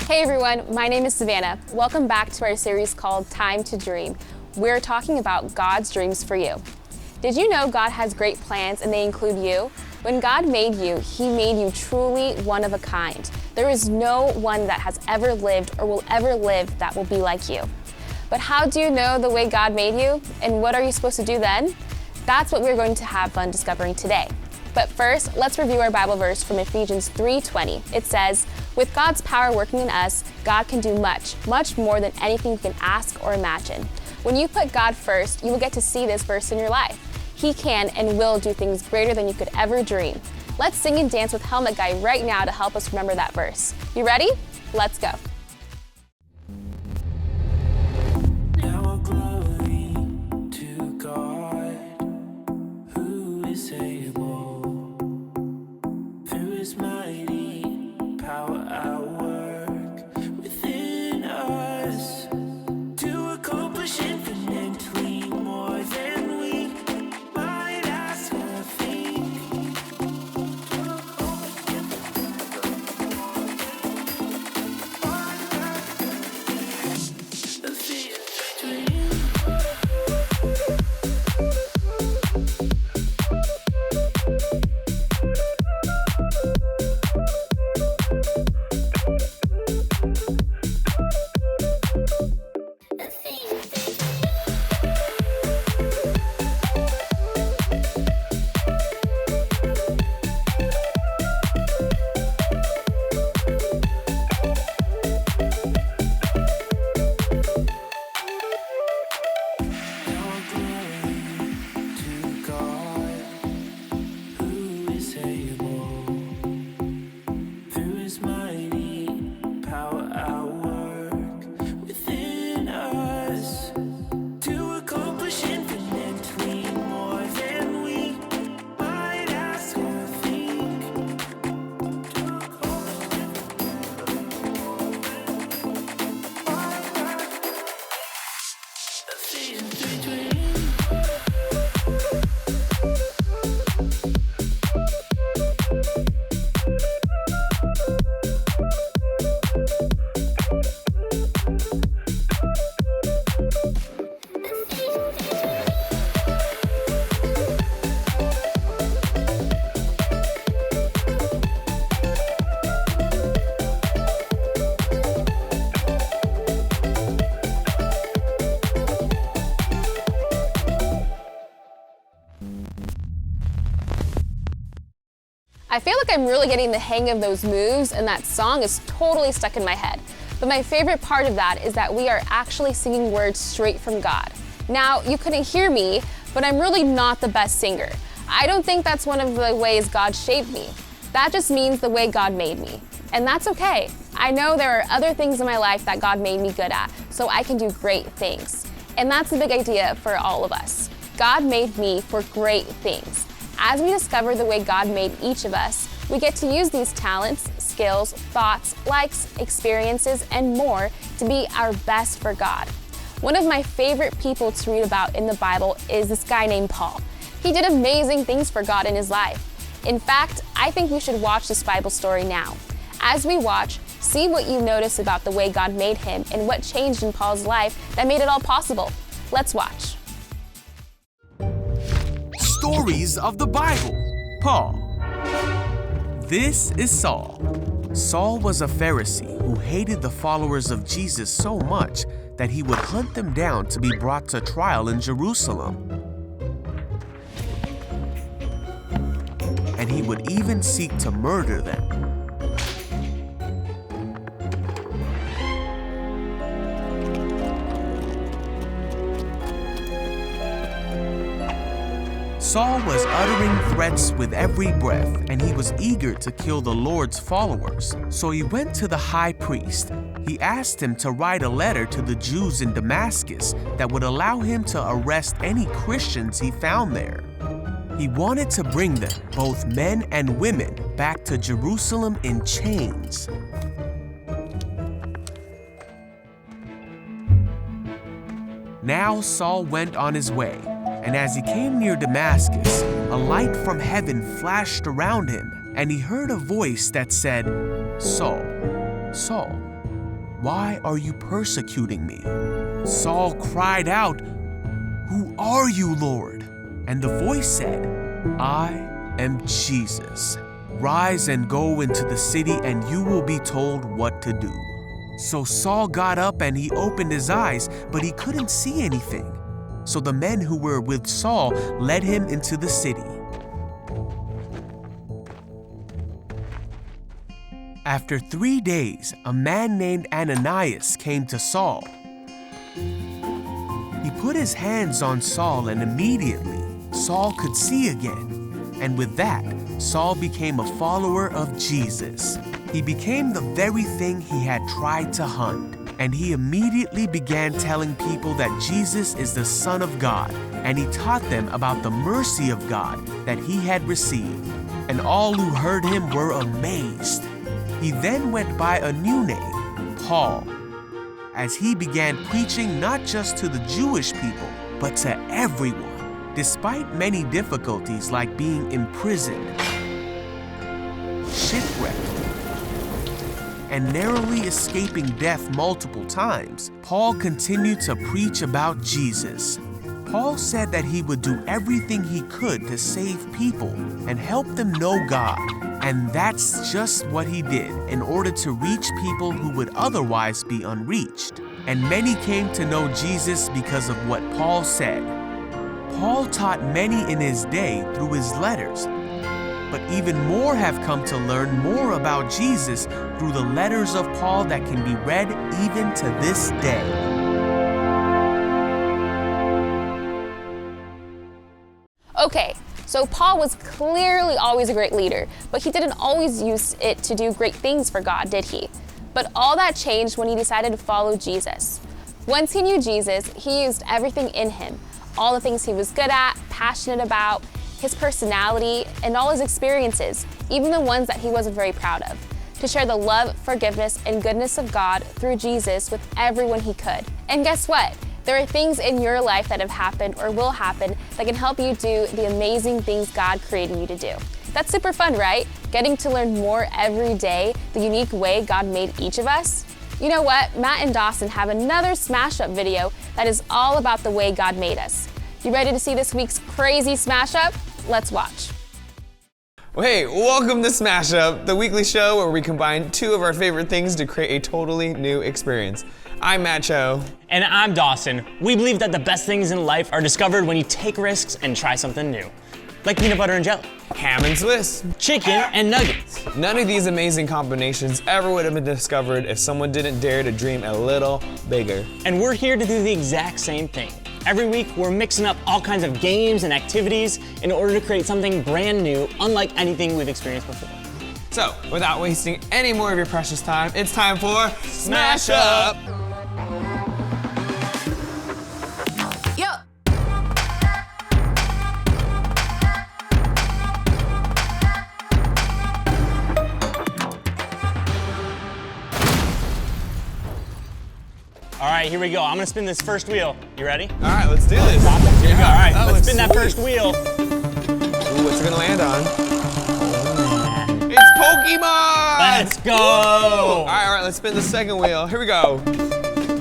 Hey everyone, my name is Savannah. Welcome back to our series called Time to Dream. We're talking about God's dreams for you. Did you know God has great plans and they include you? When God made you, He made you truly one of a kind. There is no one that has ever lived or will ever live that will be like you. But how do you know the way God made you? And what are you supposed to do then? That's what we're going to have fun discovering today. But first, let's review our Bible verse from Ephesians 3:20. It says, "With God's power working in us, God can do much, much more than anything we can ask or imagine." When you put God first, you will get to see this verse in your life. He can and will do things greater than you could ever dream. Let's sing and dance with Helmet Guy right now to help us remember that verse. You ready? Let's go. Now glory to God, who is able, through His mighty power at work within us, to accomplish infinitely more than we might ask or think. I feel like I'm really getting the hang of those moves, and that song is totally stuck in my head. But my favorite part of that is that we are actually singing words straight from God. Now, you couldn't hear me, but I'm really not the best singer. I don't think that's one of the ways God shaped me. That just means the way God made me. And that's okay. I know there are other things in my life that God made me good at, so I can do great things. And that's the big idea for all of us. God made me for great things. As we discover the way God made each of us, we get to use these talents, skills, thoughts, likes, experiences, and more to be our best for God. One of my favorite people to read about in the Bible is this guy named Paul. He did amazing things for God in his life. In fact, I think we should watch this Bible story now. As we watch, see what you notice about the way God made him and what changed in Paul's life that made it all possible. Let's watch. Stories of the Bible. Paul. This is Saul. Saul was a Pharisee who hated the followers of Jesus so much that he would hunt them down to be brought to trial in Jerusalem. And he would even seek to murder them. Saul was uttering threats with every breath, and he was eager to kill the Lord's followers. So he went to the high priest. He asked him to write a letter to the Jews in Damascus that would allow him to arrest any Christians he found there. He wanted to bring them, both men and women, back to Jerusalem in chains. Now Saul went on his way. And as he came near Damascus, a light from heaven flashed around him. and he heard a voice that said, "Saul, Saul, why are you persecuting me?" Saul cried out, "Who are you, Lord?" And the voice said, "I am Jesus. Rise and go into the city, and you will be told what to do." So Saul got up and he opened his eyes, but he couldn't see anything. So the men who were with Saul led him into the city. After 3 days, a man named Ananias came to Saul. He put his hands on Saul, and immediately Saul could see again. And with that, Saul became a follower of Jesus. He became the very thing he had tried to hunt. And he immediately began telling people that Jesus is the Son of God. And he taught them about the mercy of God that he had received. And all who heard him were amazed. He then went by a new name, Paul, as he began preaching not just to the Jewish people, but to everyone. Despite many difficulties like being imprisoned, shipwrecked, and narrowly escaping death multiple times, Paul continued to preach about Jesus. Paul said that he would do everything he could to save people and help them know God. And that's just what he did in order to reach people who would otherwise be unreached. And many came to know Jesus because of what Paul said. Paul taught many in his day through his letters, but even more have come to learn more about Jesus through the letters of Paul that can be read even to this day. Okay, so Paul was clearly always a great leader, but he didn't always use it to do great things for God, did he? But all that changed when he decided to follow Jesus. Once he knew Jesus, he used everything in him, all the things he was good at, passionate about, his personality, and all his experiences, even the ones that he wasn't very proud of, to share the love, forgiveness, and goodness of God through Jesus with everyone he could. And guess what? There are things in your life that have happened or will happen that can help you do the amazing things God created you to do. That's super fun, right? Getting to learn more every day, the unique way God made each of us. You know what? Matt and Dawson have another Smash Up video that is all about the way God made us. You ready to see this week's crazy Smash Up? Let's watch. Hey, welcome to Smash Up, the weekly show where we combine two of our favorite things to create a totally new experience. I'm Matt Cho. And I'm Dawson. We believe that the best things in life are discovered when you take risks and try something new. Like peanut butter and jelly. Ham and Swiss. Chicken and nuggets. None of these amazing combinations ever would have been discovered if someone didn't dare to dream a little bigger. And we're here to do the exact same thing. Every week, we're mixing up all kinds of games and activities in order to create something brand new, unlike anything we've experienced before. So, without wasting any more of your precious time, it's time for Smash Up! All right, here we go. I'm gonna spin this first wheel. You ready? All right, let's do this. Here we go. All right, Oh, let's spin sweet. that first wheel. Ooh, what's it gonna land on? It's Pokemon! Let's go! All right, let's spin the second wheel. Here we go.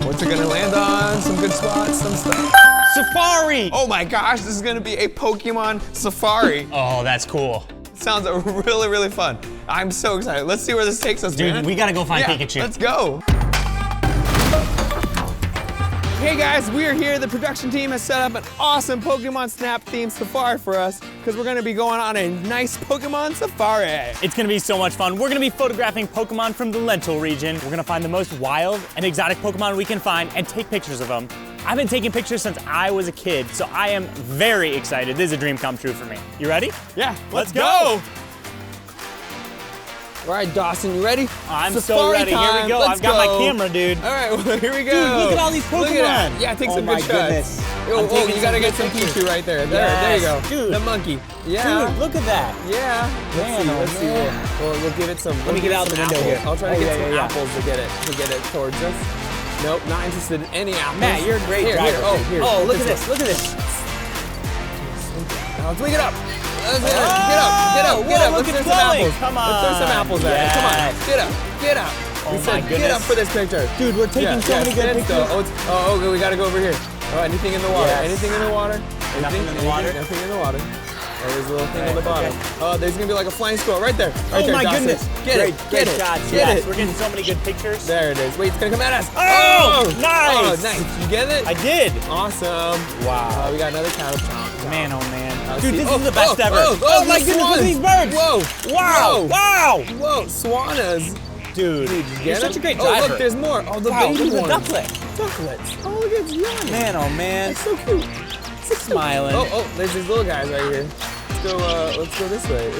What's it gonna land on? Some good spots, some stuff. Safari! Oh my gosh, this is gonna be a Pokemon Safari. Oh, that's cool. Sounds really, really fun. I'm so excited. Let's see where this takes us, Dude, man. we gotta go find Yeah, Pikachu. Let's go. Hey guys, we are here. The production team has set up an awesome Pokemon Snap themed safari for us because we're gonna be going on a nice Pokemon Safari. It's gonna be so much fun. We're gonna be photographing Pokemon from the Lentil region. We're gonna find the most wild and exotic Pokemon we can find and take pictures of them. I've been taking pictures since I was a kid, so I am very excited. This is a dream come true for me. You ready? Yeah, Let's go. All right, Dawson, you ready? I'm so Safari ready. Here time. we go. Let's I've got go. my camera, dude. All right, well, here we go. Dude, look at all these Look at that. Pokemon. Yeah, take Oh some my good shots. goodness. Oh, I'm taking you gotta some get some good pictures. Pichu right there. There you go. Yes, dude. The monkey. Yeah. Dude, look at that. Yeah. Let's see. Well, we'll give it some. Let me get out the window here. I'll try to Oh, get yeah, some yeah, yeah. apples to get it towards us. Nope, not interested in any apples. Matt, you're a great Here, driver. Here. Oh, look at this. Look at this. Now let's wing it up. Let's look, throw it's some glowing. apples. Come Let's throw some on. apples at it. Come on, get up. Oh We my said, get goodness. up for this picture. Dude, we're taking so many good stand still. pictures. Oh, we gotta go over here. Oh, anything in the water? Yes. Anything in the water? Nothing in the water? Nothing in the water. Oh, there's a little thing on the bottom. Okay. Oh, there's gonna be like a flying squirrel right there. Right Oh there, my Dawson. goodness. Get Great it. shots. Get Yes. it. We're getting so many good pictures. There it is. Wait, it's gonna come at us. Oh, nice. Oh, nice. You get it? I did. Awesome. Wow. We got another cow. Man, oh man. See- Dude, this is the best ever. Oh, my these goodness, look at swans. these birds. Whoa. Wow. Wow. Whoa, swanas. Dude, Did you you're get such it? a great Oh, driver. look, there's more. Oh, the Wow, baby look at ones. the ducklet. Ducklets. Oh, look, it's yummy. Man, oh man. That's so cute. Smiling. Oh, there's these little guys right here. Let's go this way.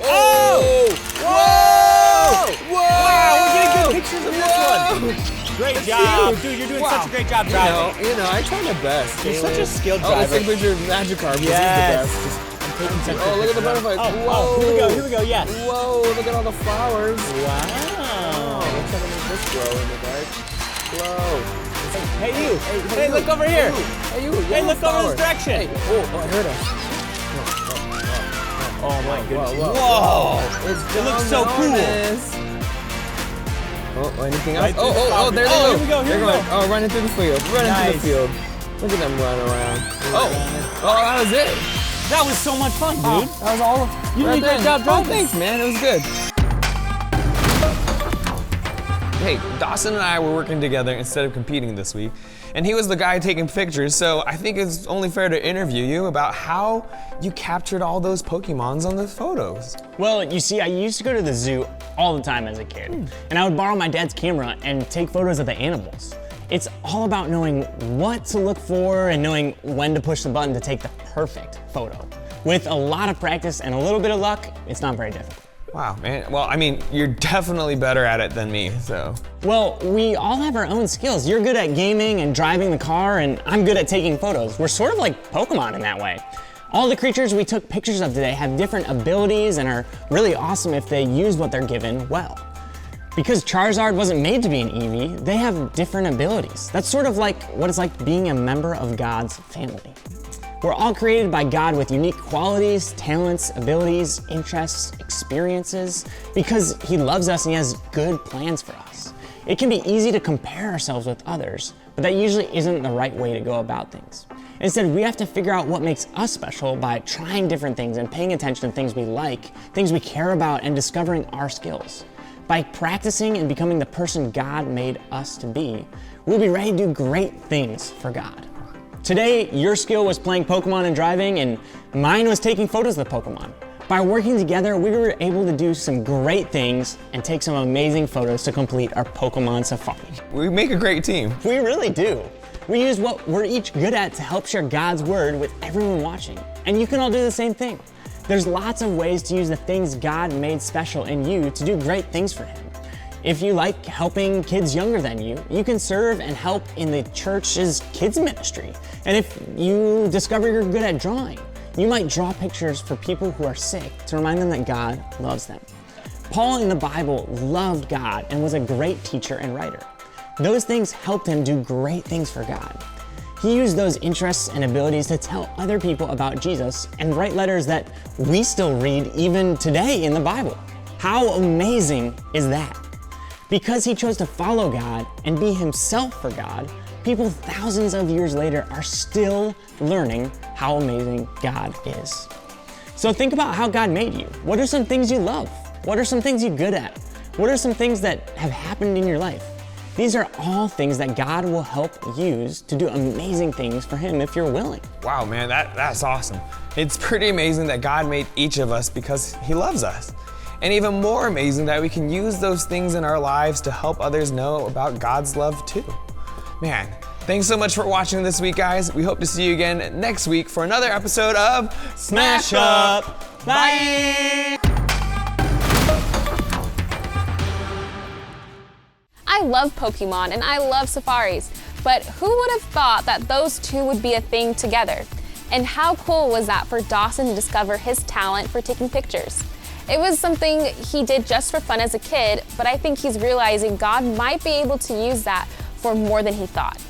Oh! Whoa! Wow, we're getting good pictures of this Whoa! one. Great That's job. huge. Dude, you're doing Wow. such a great job driving. You know, I try my best. You're such a skilled Oh, let's driver. take a picture of Magikarp. Yes. He's the best. I'm taking some Oh, look at the pictures. butterflies. Oh, here we go, yes. Whoa, look at all the flowers. Wow. Let's have a make this glow in the dark. Glow. Hey, you. Hey, look over here. Hey, you. Hey, look over this direction. Hey, oh, I heard us. Oh my goodness. Whoa. It looks so cool. Oh, anything else? Right through the Oh, flower. there they Oh, go. here we go, here They're we going. go. Oh, running through the field. Running through the Nice. field. Look at them running around. Oh, that was it. That was so much fun, dude. That was all. You did a great job Oh, driving. thanks, man. It was good. Hey, Dawson and I were working together instead of competing this week, and he was the guy taking pictures, so I think it's only fair to interview you about how you captured all those Pokemons on the photos. Well, you see, I used to go to the zoo all the time as a kid, and I would borrow my dad's camera and take photos of the animals. It's all about knowing what to look for and knowing when to push the button to take the perfect photo. With a lot of practice and a little bit of luck, it's not very difficult. Wow, man. Well, I mean, you're definitely better at it than me, so. Well, we all have our own skills. You're good at gaming and driving the car, and I'm good at taking photos. We're sort of like Pokemon in that way. All the creatures we took pictures of today have different abilities and are really awesome if they use what they're given well. Because Charizard wasn't made to be an Eevee, they have different abilities. That's sort of like what it's like being a member of God's family. We're all created by God with unique qualities, talents, abilities, interests, experiences, because He loves us and He has good plans for us. It can be easy to compare ourselves with others, but that usually isn't the right way to go about things. Instead, we have to figure out what makes us special by trying different things and paying attention to things we like, things we care about, and discovering our skills. By practicing and becoming the person God made us to be, we'll be ready to do great things for God. Today, your skill was playing Pokemon and driving, and mine was taking photos of the Pokemon. By working together, we were able to do some great things and take some amazing photos to complete our Pokemon safari. We make a great team. We really do. We use what we're each good at to help share God's word with everyone watching. And you can all do the same thing. There's lots of ways to use the things God made special in you to do great things for Him. If you like helping kids younger than you, you can serve and help in the church's kids ministry. And if you discover you're good at drawing, you might draw pictures for people who are sick to remind them that God loves them. Paul in the Bible loved God and was a great teacher and writer. Those things helped him do great things for God. He used those interests and abilities to tell other people about Jesus and write letters that we still read even today in the Bible. How amazing is that? Because he chose to follow God and be himself for God, people thousands of years later are still learning how amazing God is. So think about how God made you. What are some things you love? What are some things you're good at? What are some things that have happened in your life? These are all things that God will help use to do amazing things for Him if you're willing. Wow, man, that's awesome. It's pretty amazing that God made each of us because He loves us. And even more amazing that we can use those things in our lives to help others know about God's love too. Man, thanks so much for watching this week, guys. We hope to see you again next week for another episode of Smash Up! Bye! I love Pokemon and I love safaris, but who would have thought that those two would be a thing together? And how cool was that for Dawson to discover his talent for taking pictures? It was something he did just for fun as a kid, but I think he's realizing God might be able to use that for more than he thought.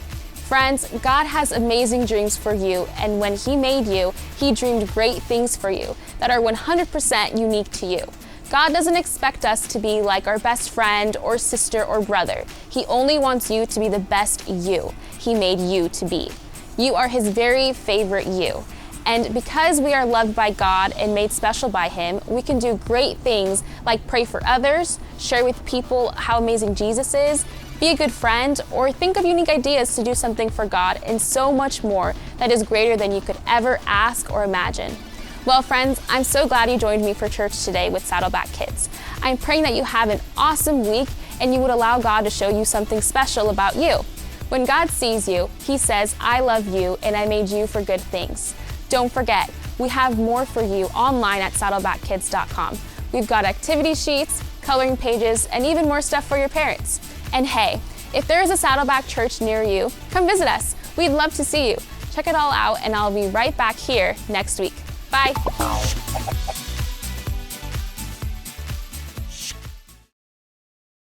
Friends, God has amazing dreams for you, and when He made you, He dreamed great things for you that are 100% unique to you. God doesn't expect us to be like our best friend or sister or brother. He only wants you to be the best you He made you to be. You are His very favorite you. And because we are loved by God and made special by Him, we can do great things like pray for others, share with people how amazing Jesus is, be a good friend, or think of unique ideas to do something for God, and so much more that is greater than you could ever ask or imagine. Well, friends, I'm so glad you joined me for church today with Saddleback Kids. I'm praying that you have an awesome week and you would allow God to show you something special about you. When God sees you, He says, I love you and I made you for good things. Don't forget, we have more for you online at saddlebackkids.com. We've got activity sheets, coloring pages, and even more stuff for your parents. And hey, if there is a Saddleback Church near you, come visit us. We'd love to see you. Check it all out, and I'll be right back here next week. Bye.